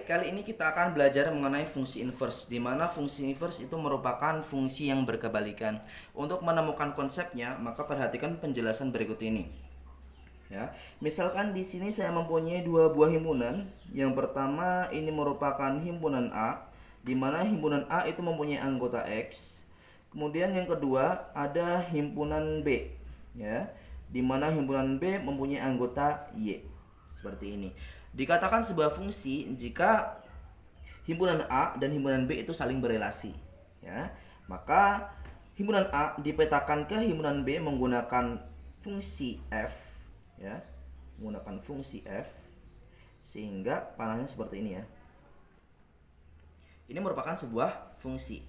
kali ini kita akan belajar mengenai fungsi inverse, di mana fungsi inverse itu merupakan fungsi yang berkebalikan. Untuk menemukan konsepnya, maka perhatikan penjelasan berikut ini. Ya, misalkan di sini saya mempunyai dua buah himpunan. Yang pertama ini merupakan himpunan A, di mana himpunan A itu mempunyai anggota X. Kemudian yang kedua ada himpunan B, ya, di mana himpunan B mempunyai anggota Y. Seperti ini. Dikatakan sebuah fungsi jika himpunan A dan himpunan B itu saling berelasi, ya. Maka himpunan A dipetakan ke himpunan B menggunakan fungsi f, ya. Menggunakan fungsi f sehingga panahnya seperti ini, ya. Ini merupakan sebuah fungsi.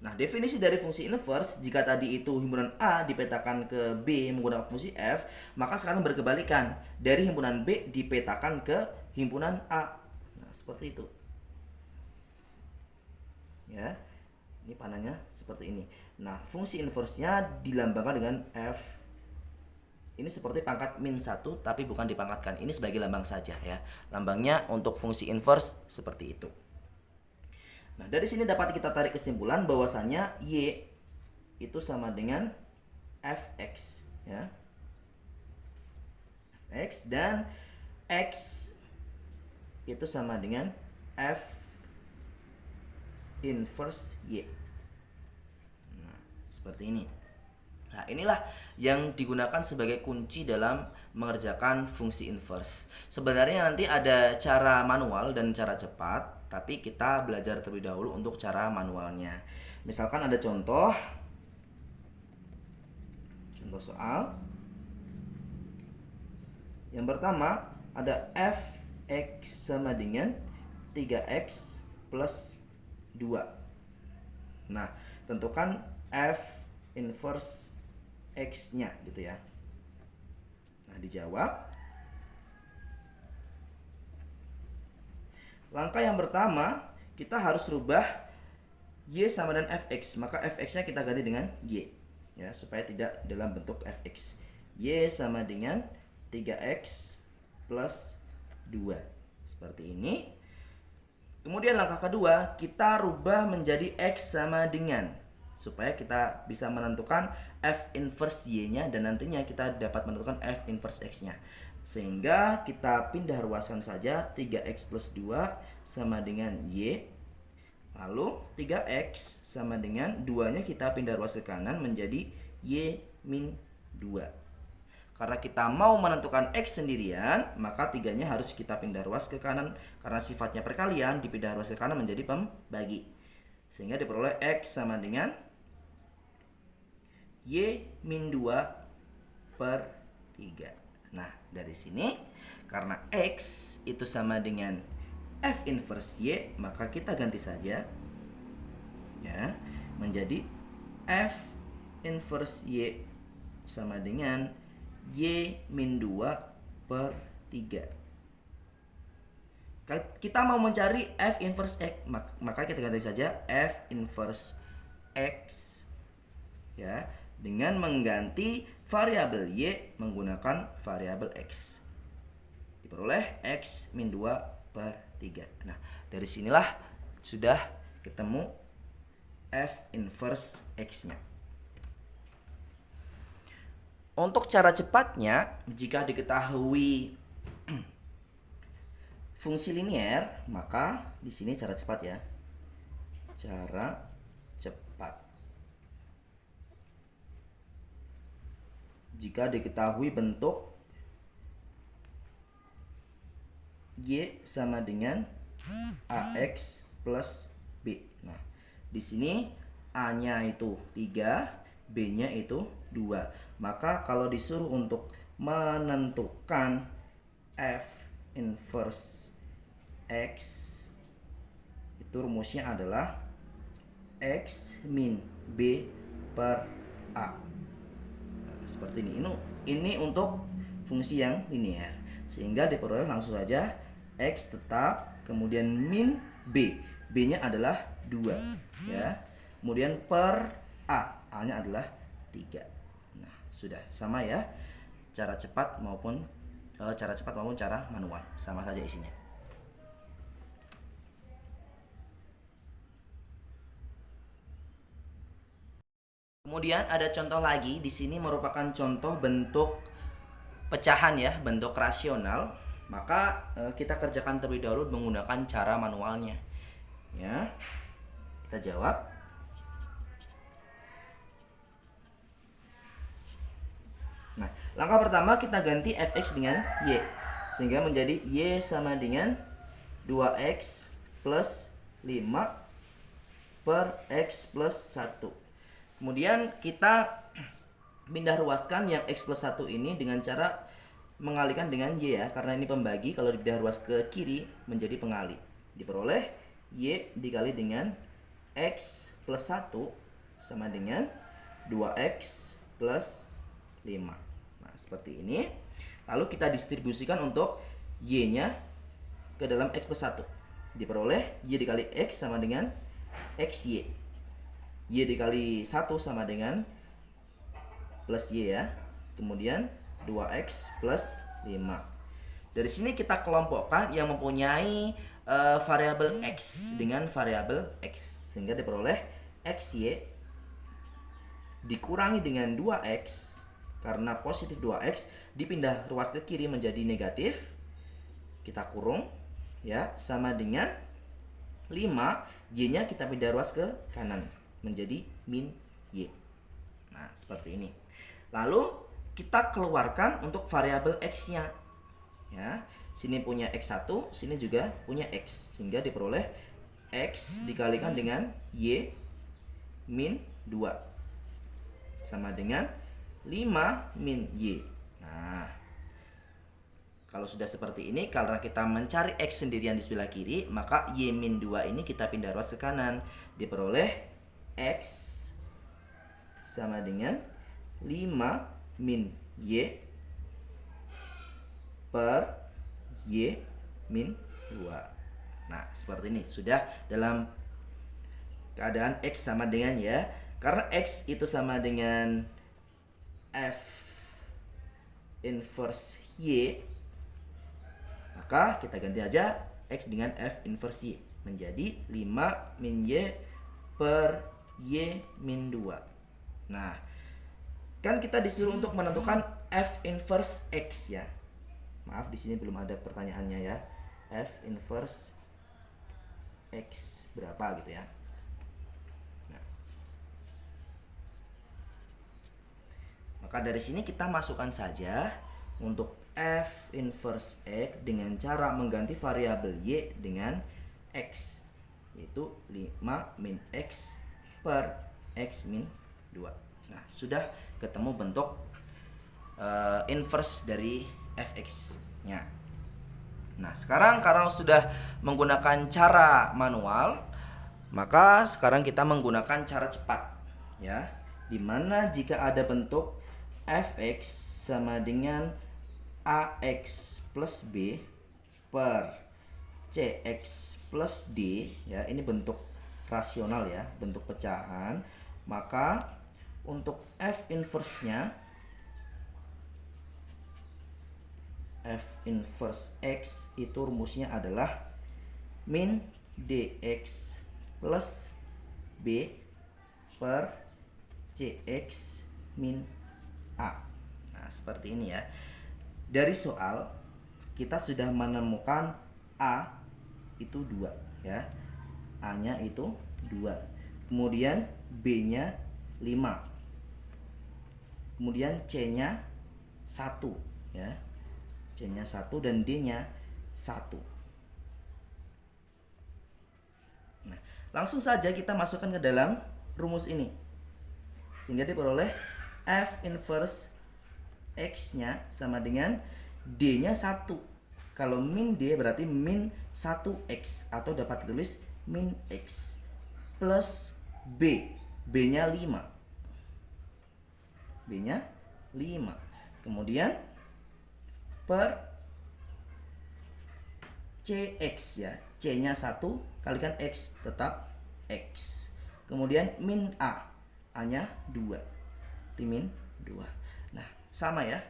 Nah, definisi dari fungsi inverse, jika tadi itu himpunan A dipetakan ke B menggunakan fungsi F, maka sekarang berkebalikan. Dari himpunan B dipetakan ke himpunan A. Nah, seperti itu. Ya. Ini panahnya seperti ini. Nah, fungsi inverse-nya dilambangkan dengan F. Ini seperti pangkat min 1 tapi bukan dipangkatkan. Ini sebagai lambang saja, ya. Lambangnya untuk fungsi inverse seperti itu. Nah, dari sini dapat kita tarik kesimpulan bahwasanya Y itu sama dengan Fx, ya. Fx dan X itu sama dengan F inverse Y. Nah, seperti ini. Nah, inilah yang digunakan sebagai kunci dalam mengerjakan fungsi inverse. Sebenarnya nanti ada cara manual dan cara cepat, tapi kita belajar terlebih dahulu untuk cara manualnya. Misalkan ada contoh soal. Yang pertama ada Fx sama dengan 3x plus 2. Nah, tentukan F inverse X-nya gitu, ya. Nah, dijawab. Langkah yang pertama, kita harus rubah Y sama dengan Fx. Maka Fx-nya kita ganti dengan Y, ya, supaya tidak dalam bentuk Fx. Y sama dengan 3x plus 2. Seperti ini. Kemudian langkah kedua, kita rubah menjadi X sama dengan, supaya kita bisa menentukan F inverse Y-nya dan nantinya kita dapat menentukan F inverse X-nya. Sehingga kita pindah ruaskan saja 3x plus 2 sama dengan Y. Lalu 3x sama dengan 2-nya kita pindah ruas ke kanan menjadi Y min 2. Karena kita mau menentukan X sendirian, maka 3-nya harus kita pindah ruas ke kanan. Karena sifatnya perkalian, dipindah ruas ke kanan menjadi pembagi. Sehingga diperoleh X sama dengan Y min 2 per 3. Nah, dari sini karena X itu sama dengan F inverse Y, maka kita ganti saja, ya, menjadi F inverse Y sama dengan Y min 2 per 3. Kita mau mencari F inverse X, maka kita ganti saja F inverse X, ya, dengan mengganti variabel Y menggunakan variabel X. Diperoleh X min 2 per 3. Nah, dari sinilah sudah ketemu F inverse X-nya. Untuk cara cepatnya, jika diketahui fungsi linear, maka di sini cara cepat, ya. Cara cepat. Jika diketahui bentuk Y sama dengan AX plus B. Nah, di sini A-nya itu 3, B-nya itu 2. Maka kalau disuruh untuk menentukan F inverse X, itu rumusnya adalah X min B per A. Seperti ini. Ini untuk fungsi yang linear. Sehingga diperoleh langsung saja X tetap, kemudian min B. B-nya adalah 2, ya. Kemudian per A. A-nya adalah 3. Nah, sudah sama, ya. Cara cepat maupun cara manual sama saja isinya. Kemudian ada contoh lagi, di sini merupakan contoh bentuk pecahan ya, bentuk rasional. Maka kita kerjakan terlebih dahulu menggunakan cara manualnya. Ya. Kita jawab. Nah, langkah pertama kita ganti fx dengan y. Sehingga menjadi y sama dengan 2x plus 5 per x plus 1. Kemudian kita pindah ruaskan yang x plus 1 ini dengan cara mengalihkan dengan y ya. Karena ini pembagi, kalau dipindah ruas ke kiri menjadi pengali. Diperoleh y dikali dengan x plus 1 sama dengan 2x plus 5. Nah, seperti ini. Lalu kita distribusikan untuk y-nya ke dalam x plus 1. Diperoleh y dikali x sama dengan xy. Y dikali 1 sama dengan plus y ya. Kemudian 2x plus 5. Dari sini kita kelompokkan yang mempunyai variabel x dengan variabel x. Sehingga diperoleh xy dikurangi dengan 2x. Karena positif 2x dipindah ruas ke kiri menjadi negatif. Kita kurung ya, sama dengan 5, y-nya kita pindah ruas ke kanan menjadi min y. Nah, seperti ini. Lalu kita keluarkan untuk variabel x-nya. Ya, sini punya x1, sini juga punya x, sehingga diperoleh x dikalikan dengan y min 2 sama dengan 5 min y. Nah, kalau sudah seperti ini, karena kita mencari x sendirian di sebelah kiri, maka y min 2 ini kita pindah ruas ke kanan. Diperoleh x sama dengan 5 min y per y min 2. Nah, seperti ini. Sudah dalam keadaan x sama dengan ya. Karena x itu sama dengan f inverse y, maka kita ganti aja x dengan f inverse y menjadi 5 min y per y min 2. Nah, kan kita disuruh untuk menentukan f inverse x ya. Maaf, di sini belum ada pertanyaannya ya. F inverse x berapa gitu ya. Nah, maka dari sini kita masukkan saja untuk f inverse x dengan cara mengganti variabel y dengan x, yaitu 5 min x per x min 2. Nah, sudah ketemu bentuk inverse dari fx-nya. Nah, sekarang karena sudah menggunakan cara manual, maka sekarang kita menggunakan cara cepat ya. Dimana jika ada bentuk fx sama dengan ax plus b per cx plus d ya, ini bentuk rasional ya, bentuk pecahan, maka untuk f inverse-nya, f inverse x itu rumusnya adalah min dx plus b per cx min a. Nah, seperti ini ya. Dari soal kita sudah menemukan a itu 2 ya. A-nya itu 2. Kemudian B-nya 5. Kemudian C-nya 1 ya. C-nya 1 dan D-nya 1. Nah, langsung saja kita masukkan ke dalam rumus ini. Sehingga diperoleh F inverse X-nya sama dengan D-nya 1. Kalau min D berarti min 1X, atau dapat ditulis min X plus B. B-nya 5. B-nya 5. Kemudian per CX ya. C-nya 1 kalikan X tetap X. Kemudian min A. A-nya 2. Itu min 2. Nah, sama ya.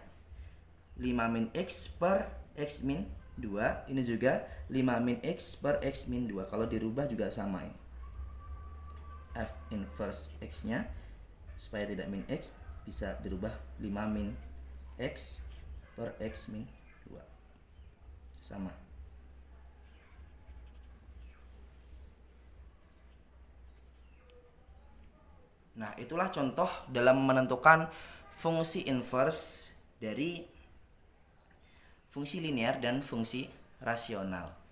5 min X per X min 2. Ini juga 5 min X per X min 2. Kalau dirubah juga sama ini. F inverse X-nya supaya tidak min X bisa dirubah 5 min X per X min 2 sama. Nah, itulah contoh dalam menentukan fungsi inverse dari fungsi linear dan fungsi rasional.